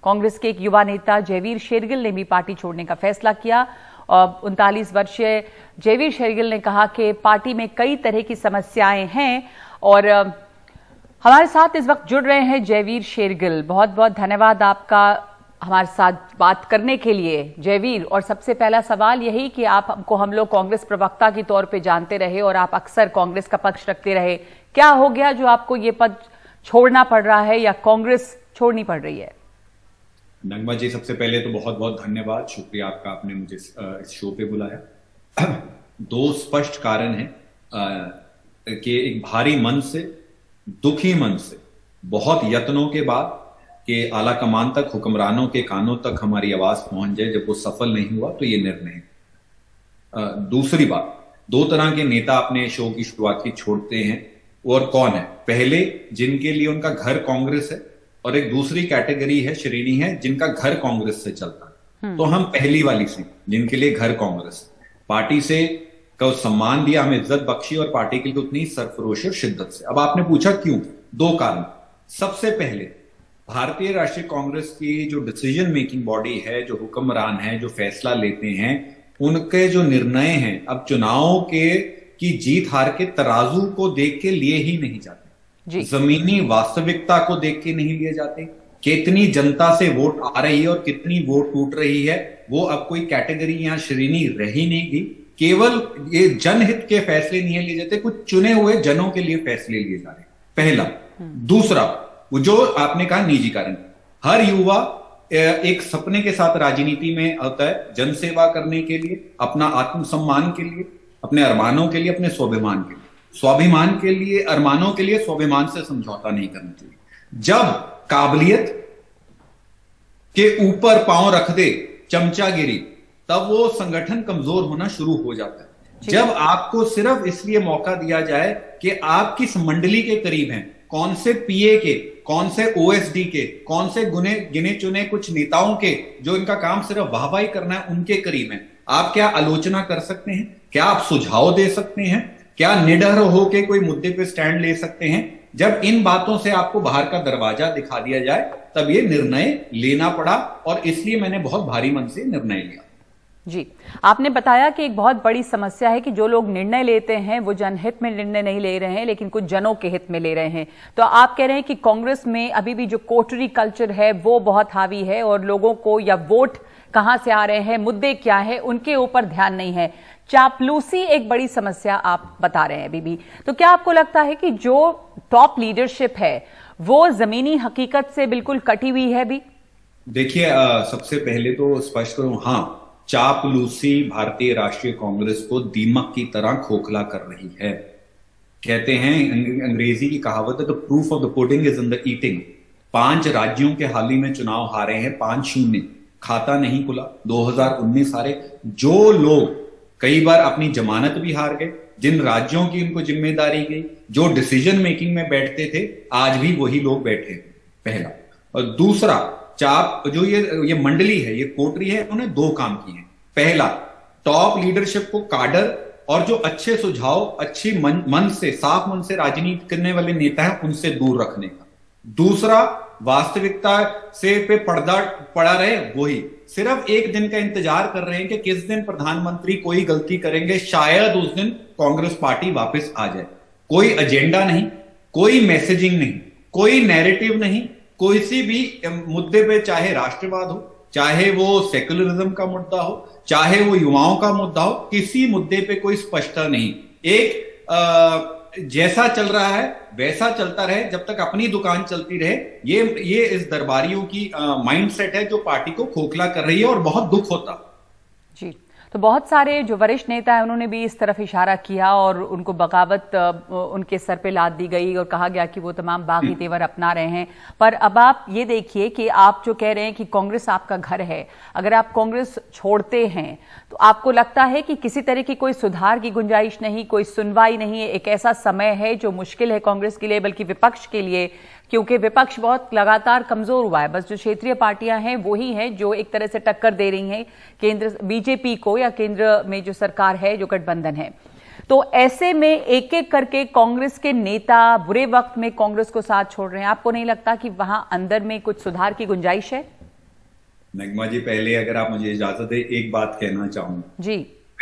कांग्रेस के एक युवा नेता जयवीर शेरगिल ने भी पार्टी छोड़ने का फैसला किया। 39 वर्षीय जयवीर शेरगिल ने कहा कि पार्टी में कई तरह की समस्याएं हैं और हमारे साथ इस वक्त जुड़ रहे हैं जयवीर शेरगिल। बहुत बहुत धन्यवाद आपका हमारे साथ बात करने के लिए जयवीर। और सबसे पहला सवाल यही कि आपको हम लोग कांग्रेस प्रवक्ता के तौर पे जानते रहे और आप अक्सर कांग्रेस का पक्ष रखते रहे, क्या हो गया जो आपको ये पद छोड़ना पड़ रहा है या कांग्रेस छोड़नी पड़ रही है? नगमा जी, सबसे पहले तो बहुत बहुत धन्यवाद, शुक्रिया आपका, आपने मुझे इस शो पे बुलाया। दो स्पष्ट कारण हैं कि एक भारी मन से, दुखी मन से, बहुत यत्नों के बाद कि आला कमान तक, हुक्मरानों के कानों तक हमारी आवाज पहुंच जाए, जब वो सफल नहीं हुआ तो ये निर्णय है। दूसरी बात, दो तरह के नेता अपने शो की शुरुआत की छोड़ते हैं, और कौन है? पहले जिनके लिए उनका घर कांग्रेस है, और एक दूसरी कैटेगरी है, श्रेणी है, जिनका घर कांग्रेस से चलता है। तो हम पहली वाली से, जिनके लिए घर कांग्रेस, पार्टी से को सम्मान दिया, हमें इज्जत बख्शी और पार्टी के लिए उतनी सरफरोशी और शिद्दत से। अब आपने पूछा क्यों? दो कारण। सबसे पहले, भारतीय राष्ट्रीय कांग्रेस की जो डिसीजन मेकिंग बॉडी है, जो हुक्मरान है, जो फैसला लेते हैं, उनके जो निर्णय हैं अब चुनावों की जीत हार के तराजू को देख के लिए ही नहीं जाते, जमीनी वास्तविकता को देख के नहीं लिए जाते। कितनी जनता से वोट आ रही है और कितनी वोट टूट रही है, वो अब कोई कैटेगरी या श्रेणी रही नहीं गई। केवल ये जनहित के फैसले नहीं लिए जाते, कुछ चुने हुए जनों के लिए फैसले लिए जा रहे। पहला। दूसरा, वो जो आपने कहा निजी कारण, हर युवा एक सपने के साथ राजनीति में आता है, जनसेवा करने के लिए, अपना आत्मसम्मान के लिए, अपने अरमानों के लिए, अपने स्वाभिमान के लिए। स्वाभिमान के लिए, अरमानों के लिए स्वाभिमान से समझौता नहीं करना चाहिए। जब काबिलियत के ऊपर पांव रख दे चमचागिरी, तब वो संगठन कमजोर होना शुरू हो जाता है। जब आपको सिर्फ इसलिए मौका दिया जाए कि आप किस मंडली के करीब हैं, कौन से पीए के, कौन से ओएसडी के, कौन से गिने चुने कुछ नेताओं के, जो इनका काम सिर्फ वाहवाही करना है, उनके करीब हैं, आप क्या आलोचना कर सकते हैं? क्या आप सुझाव दे सकते हैं? क्या निडर होकर कोई मुद्दे पे स्टैंड ले सकते हैं? जब इन बातों से आपको बाहर का दरवाजा दिखा दिया जाए, तब ये निर्णय लेना पड़ा, और इसलिए मैंने बहुत भारी मन से निर्णय लिया। जी, आपने बताया कि एक बहुत बड़ी समस्या है कि जो लोग निर्णय लेते हैं वो जनहित में निर्णय नहीं ले रहे हैं, लेकिन कुछ जनों के हित में ले रहे हैं। तो आप कह रहे हैं कि कांग्रेस में अभी भी जो कोटरी कल्चर है वो बहुत हावी है और लोगों को या वोट कहां से आ रहे हैं, मुद्दे क्या है, उनके ऊपर ध्यान नहीं है। चापलूसी एक बड़ी समस्या आप बता रहे हैं अभी भी। तो क्या आपको लगता है कि जो टॉप लीडरशिप है वो जमीनी हकीकत से बिल्कुल कटी हुई है भी? देखिए, सबसे पहले तो स्पष्ट करूं, हाँ, चापलूसी भारतीय राष्ट्रीय कांग्रेस को दीमक की तरह खोखला कर रही है। कहते हैं, अंग्रेजी की कहावत है, the proof of the pudding is in the eating. 5 राज्यों के हाल ही में चुनाव हारे हैं, 5-0, खाता नहीं खुला। 2019 हारे। जो लोग कई बार अपनी जमानत भी हार गए, जिन राज्यों की इनको जिम्मेदारी गई, जो डिसीजन मेकिंग में बैठते थे, आज भी वही लोग बैठे। पहला। और दूसरा, चाप जो ये मंडली है, ये कोटरी है, उन्होंने 2 काम किए हैं। पहला, टॉप लीडरशिप को काडर और जो अच्छे सुझाव, अच्छी मन से, साफ मन से राजनीति करने वाले नेता हैं, उनसे दूर रखने का। दूसरा, वास्तविकता से पे पर्दा पड़ा रहे, वही सिर्फ एक दिन का इंतजार कर रहे हैं कि किस दिन प्रधानमंत्री कोई गलती करेंगे, शायद उस दिन कांग्रेस पार्टी वापस आ जाए। कोई एजेंडा नहीं, कोई मैसेजिंग नहीं, कोई नैरेटिव नहीं, किसी भी मुद्दे पे, चाहे राष्ट्रवाद हो, चाहे वो सेक्युलरिज्म का मुद्दा हो, चाहे वो युवाओं का मुद्दा हो, किसी मुद्दे पे कोई स्पष्टता नहीं। एक जैसा चल रहा है वैसा चलता रहे, जब तक अपनी दुकान चलती रहे। ये इस दरबारियों की माइंडसेट है जो पार्टी को खोखला कर रही है, और बहुत दुख होता। जी, तो बहुत सारे जो वरिष्ठ नेता हैं उन्होंने भी इस तरफ इशारा किया और उनको बगावत उनके सर पे लाद दी गई और कहा गया कि वो तमाम बागी तेवर अपना रहे हैं। पर अब आप ये देखिए कि आप जो कह रहे हैं कि कांग्रेस आपका घर है, अगर आप कांग्रेस छोड़ते हैं तो आपको लगता है कि किसी तरह की कोई सुधार की गुंजाइश नहीं, कोई सुनवाई नहीं है? एक ऐसा समय है जो मुश्किल है कांग्रेस के लिए, बल्कि विपक्ष के लिए, क्योंकि विपक्ष बहुत लगातार कमजोर हुआ है। बस जो क्षेत्रीय पार्टियां हैं वही हैं जो एक तरह से टक्कर दे रही हैं केंद्र बीजेपी को, या केंद्र में जो सरकार है, जो गठबंधन है। तो ऐसे में एक एक करके कांग्रेस के नेता बुरे वक्त में कांग्रेस को साथ छोड़ रहे हैं। आपको नहीं लगता कि वहां अंदर में कुछ सुधार की गुंजाइश है? नगमा जी, पहले अगर आप मुझे इजाजत दें एक बात कहना चाहूंगा जी।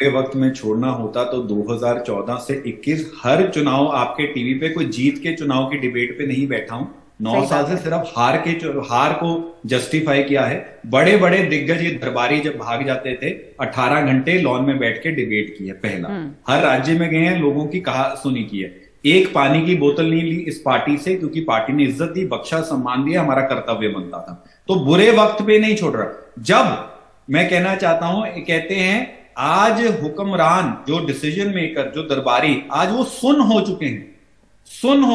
वक्त में छोड़ना होता तो 2014 से 21 हर चुनाव आपके टीवी पे कोई जीत के चुनाव की डिबेट पे नहीं बैठा हूं। 9 साल से सिर्फ हार को जस्टिफाई किया है। बड़े बड़े दिग्गज ये दरबारी जब भाग जाते थे 18 घंटे लॉन में बैठ के डिबेट की है। पहला, हर राज्य में गए हैं, लोगों की कहा सुनी की है। एक पानी की बोतल नहीं ली इस पार्टी से, क्योंकि पार्टी ने इज्जत दी, बख्शा, सम्मान दिया, हमारा कर्तव्य बनता था। तो बुरे वक्त पे नहीं छोड़ रहा। जब मैं कहना चाहता हूं, कहते हैं आज हुक्मरान, जो डिसीजन मेकर, जो दरबारी, आज वो सुन हो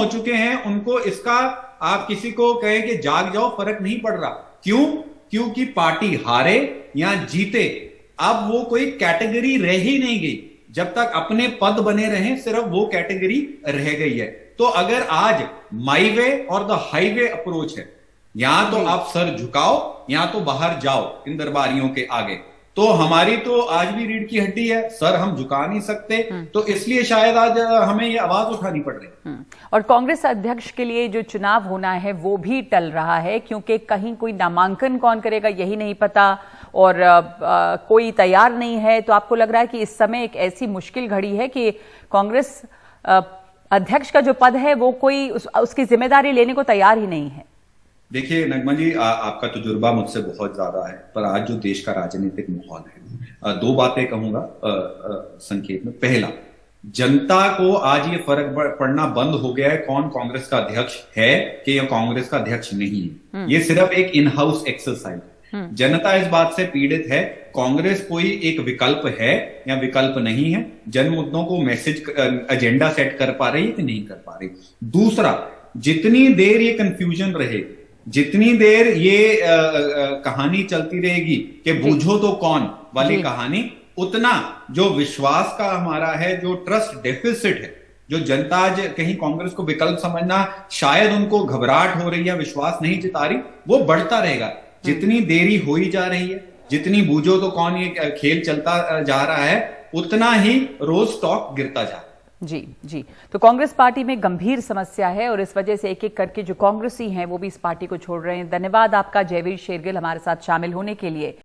चुके हैं। उनको इसका आप किसी को कहें कि जाग जाओ, फर्क नहीं पड़ रहा। क्यों? क्योंकि पार्टी हारे या जीते, अब वो कोई कैटेगरी रह ही नहीं गई। जब तक अपने पद बने रहे सिर्फ वो कैटेगरी रह गई है। तो अगर आज माई वे और द हाईवे अप्रोच है, यहां तो आप सर झुकाओ या तो बाहर जाओ इन दरबारियों के आगे। तो हमारी तो आज भी रीढ़ की हड्डी है, सर हम झुका नहीं सकते। तो इसलिए शायद आज हमें ये आवाज उठानी पड़ रही। और कांग्रेस अध्यक्ष के लिए जो चुनाव होना है वो भी टल रहा है, क्योंकि कहीं कोई नामांकन कौन करेगा यही नहीं पता, और कोई तैयार नहीं है। तो आपको लग रहा है कि इस समय एक ऐसी मुश्किल घड़ी है कि कांग्रेस अध्यक्ष का जो पद है वो कोई उसकी जिम्मेदारी लेने को तैयार ही नहीं है। देखिए नगमा जी, आपका तजुर्बा मुझसे बहुत ज्यादा है, पर आज जो देश का राजनीतिक माहौल है, दो बातें कहूंगा संक्षेप में। पहला, जनता को आज ये फर्क पड़ना बंद हो गया है कौन कांग्रेस का अध्यक्ष है कि या कांग्रेस का अध्यक्ष नहीं है। ये सिर्फ एक इन हाउस एक्सरसाइज है। जनता इस बात से पीड़ित है कांग्रेस कोई एक विकल्प है या विकल्प नहीं है। जन मुद्दों को मैसेज, एजेंडा सेट कर पा रही है कि नहीं कर पा रही। दूसरा, जितनी देर ये कंफ्यूजन रहे, जितनी देर ये कहानी चलती रहेगी कि बूझो तो कौन वाली कहानी, उतना जो विश्वास का हमारा है, जो ट्रस्ट डेफिसिट है, जो जनता आज कहीं कांग्रेस को विकल्प समझना, शायद उनको घबराहट हो रही है, विश्वास नहीं जिता रही, वो बढ़ता रहेगा। जितनी देरी हो ही जा रही है, जितनी बूझो तो कौन ये खेल चलता जा रहा है, उतना ही रोज स्टॉक गिरता जा रहा है। जी जी। तो कांग्रेस पार्टी में गंभीर समस्या है और इस वजह से एक एक करके जो कांग्रेसी हैं वो भी इस पार्टी को छोड़ रहे हैं। धन्यवाद आपका जयवीर शेरगिल हमारे साथ शामिल होने के लिए।